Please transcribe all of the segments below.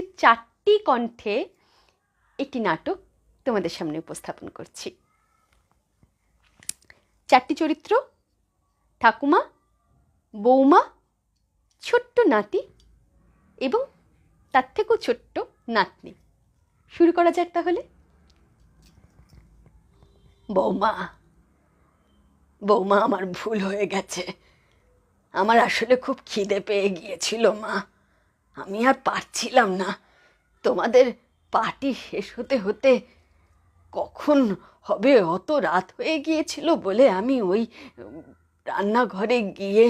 চারটি কণ্ঠে একটি নাটক তোমাদের সামনে উপস্থাপন করছি। চারটি চরিত্র: ঠাকুমা, বৌমা, ছোট্ট নাতি এবং তার থেকেও ছোট্ট নাতনি। শুরু করা যাক তাহলে। বৌমা, বৌমা, আমার ভুল হয়ে গেছে। আমার আসলে খুব খিদে পেয়ে গিয়েছিল মা। আমি আর পারছিলাম না। তোমাদের পার্টি শেষ হতে হতে কখন হবে অত রাত হয়ে গিয়েছিল বলে আমি ওই রান্নাঘরে গিয়ে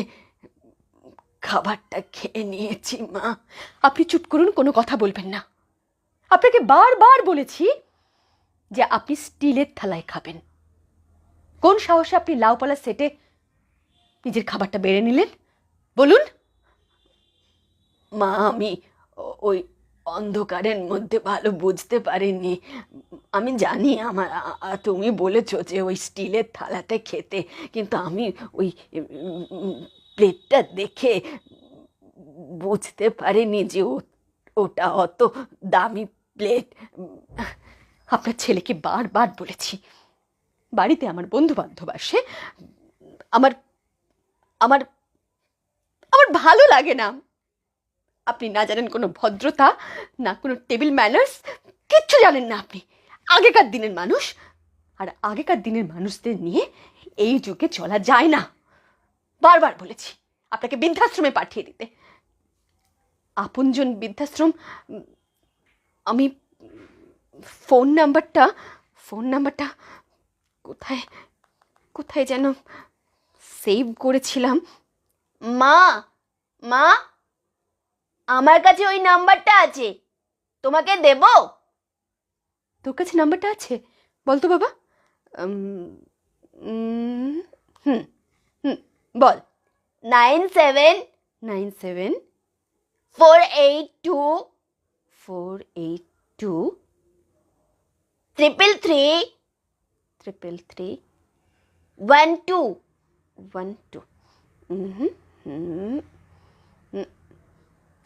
খাবারটা খেয়ে নিয়েছি মা। আপনি চুপ করুন, কোনো কথা বলবেন না। আপনাকে বারবার বলেছি যে আপনি স্টিলের থালায় খাবেন। কোন সাহসে আপনি লাউপালা সেটে নিজের খাবারটা বেড়ে নিলেন বলুন? মা, আমি ওই অন্ধকারের মধ্যে ভালো বুঝতে পারিনি। আমি জানি তুমি বলেছো যে ওই স্টিলের থালাতে খেতে, কিন্তু আমি ওই প্লেটটা দেখে বুঝতে পারিনি যে ওটা অত দামি প্লেট। আপনার ছেলেকে বারবার বলেছি, বাড়িতে আমার বন্ধু বান্ধব আসে, আমার আমার আমার ভালো লাগে না। আপনি না জানেন কোনো ভদ্রতা, না কোনো টেবিল ম্যানার্স, কিচ্ছু জানেন না আপনি। আগেকার দিনের মানুষ, আর আগেকার দিনের মানুষদের নিয়ে এই যুগে চলা যায় না। বারবার বলেছি আপনাকে বৃদ্ধাশ্রমে পাঠিয়ে দিতে। আপনজন বৃদ্ধাশ্রম। আমি ফোন নাম্বারটা কোথায় কোথায় যেন সেভ করেছিলাম। মা, মা, আমার কাছে ওই নাম্বারটা আছে, তোমাকে দেব? তোর কাছে নাম্বারটা আছে? বল তো বাবা। হুম হুম বল। 97 97 482 482 333 333 12। 12। হুম হুম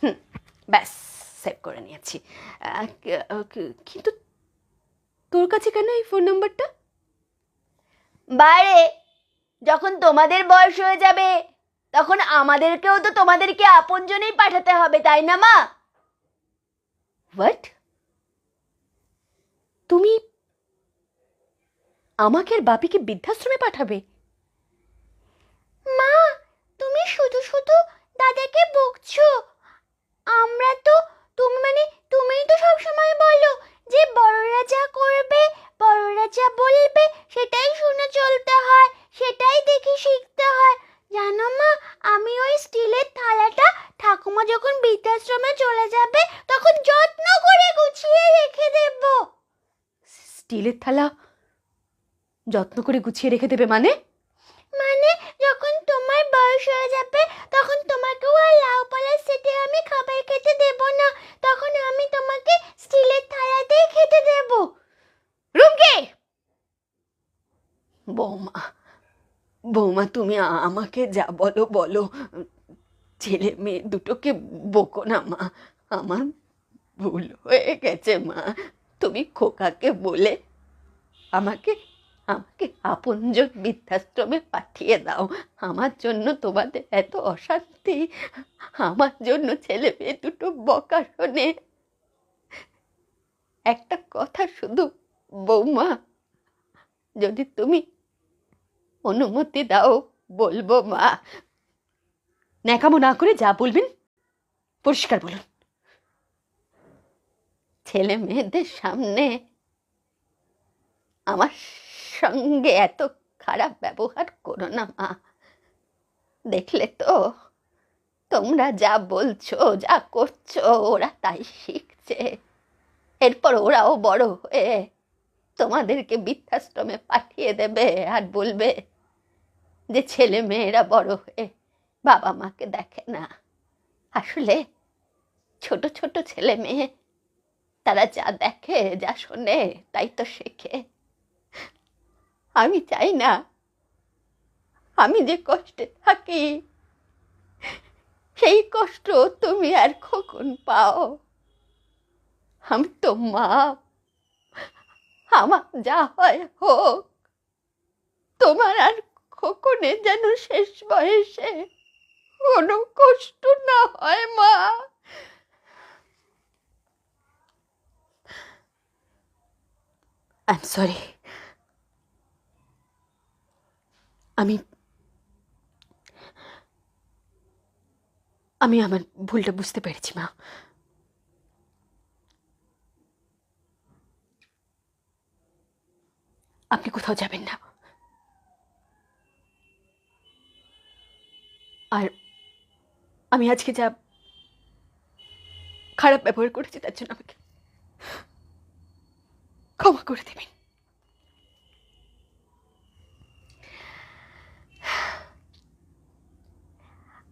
হুম ব্যাস, সেভ করে নিয়েছি। কিন্তু তোর কাছে কেন এই ফোন নাম্বারটা? বারে, যখন তোমাদের বয়স হয়ে যাবে তখন আমাদেরকেও তো তোমাদেরকে আপনজনেই পাঠাতে হবে, তাই না মা? হোয়াট? তুমি আমাকে আর বাপিকে বৃদ্ধাশ্রমে পাঠাবে? মা, তুমি শুধু শুধু দাদাকে বকছো। আমরা তো তুমিই তো সবসময় বলো যে বড়রা যা করবে, বড়রা যা বলবে সেটাই শুনে চলতে হয়, সেটাই দেখে শিখতে হয়। জানো মা, আমি ওই স্টিলের থালাটা ঠাকুমা যখন বৃদ্ধাশ্রমে চলে যাবে তখন যত্ন করে গুছিয়ে রেখে দেব। স্টিলের থালা যত্ন করে গুছিয়ে রেখে দেবে মানে? মানে যখন তোমার বয়স হয়ে যাবে তখন তোমাকেও আর লাউপালার সেটে আমি খাবার খেতে দেব না, তখন আমি তোমাকে স্টিলের থালাতেই খেতে দেব। রুমকে! বৌমা, বৌমা, তুমি আমাকে যা বলো বলো। ছেলে মেয়ে দুটোকে বকো না মা। আমার ভুল হয়ে গেছে মা। তুমি খোকাকে বলে আমাকে আমাকে আপনজন বৃদ্ধাশ্রমে পাঠিয়ে দাও। আমার জন্য তোমাদের এত অশান্তি, আমার জন্য ছেলে মেয়ে দুটো বকা শোনে। একটা কথা শুধু বৌমা, যদি তুমি অনুমতি দাও বলবো মা। ন্যাকামো না করে যা বলবেন পরিষ্কার বলুন। ছেলে মেয়েদের সামনে আমার সঙ্গে এত খারাপ ব্যবহার করো না মা। দেখলে তো তোমরা যা বলছো, যা করছো, ওরা তাই শিখছে। এরপর ওরাও বড় হয়ে তোমাদেরকে বৃদ্ধাশ্রমে পাঠিয়ে দেবে আর বলবে যে ছেলে মেয়েরা বড় হয়ে বাবা মাকে দেখে না। আসলে ছোট ছোট ছেলে মেয়ে, তারা যা দেখে, যা শোনে, তাই তো শেখে। আমি চাই না আমি যে কষ্টে থাকি সেই কষ্ট তুমি আর খোকন পাও। আমি তো মা, আমার যা হয় হোক, তোমার আর খোকনের যেন শেষ বয়সে কোনো কষ্ট না হয় মা। I am sorry. আমি আমি আমার ভুলটা বুঝতে পেরেছি মা। আপনি কোথাও যাবেন না। আর আমি আজকে যা খারাপ ব্যবহার করেছি তার জন্য আমাকে ক্ষমা করে দেবেন।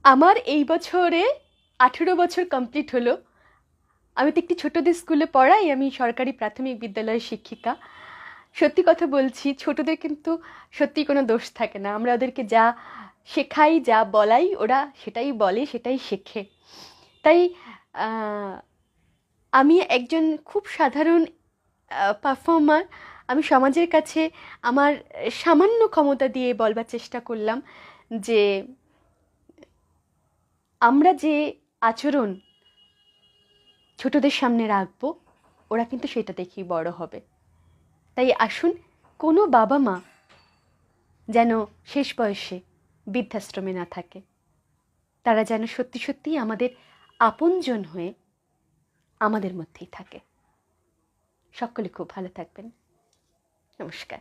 আমার এই বছরে 18 বছর কমপ্লিট হলো। আমি তো একটি ছোটদের স্কুলে পড়াই, আমি সরকারি প্রাথমিক বিদ্যালয়ের শিক্ষিকা। সত্যি কথা বলছি, ছোটদের কিন্তু সত্যি কোনো দোষ থাকে না। আমরা ওদেরকে যা শেখাই, যা বলাই, ওরা সেটাই বলে, সেটাই শেখে। তাই আমি একজন খুব সাধারণ পারফর্মার। আমি সমাজের কাছে আমার সামান্য ক্ষমতা দিয়ে বলবার চেষ্টা করলাম যে আমরা যে আচরণ ছোটদের সামনে রাখবো, ওরা কিন্তু সেটা দেখেই বড় হবে। তাই আসুন, কোনো বাবা মা যেন শেষ বয়সে বৃদ্ধাশ্রমে না থাকে। তারা যেন সত্যি সত্যিই আমাদের আপনজন হয়ে আমাদের মধ্যেই থাকে। সকলে খুব ভালো থাকবেন। নমস্কার।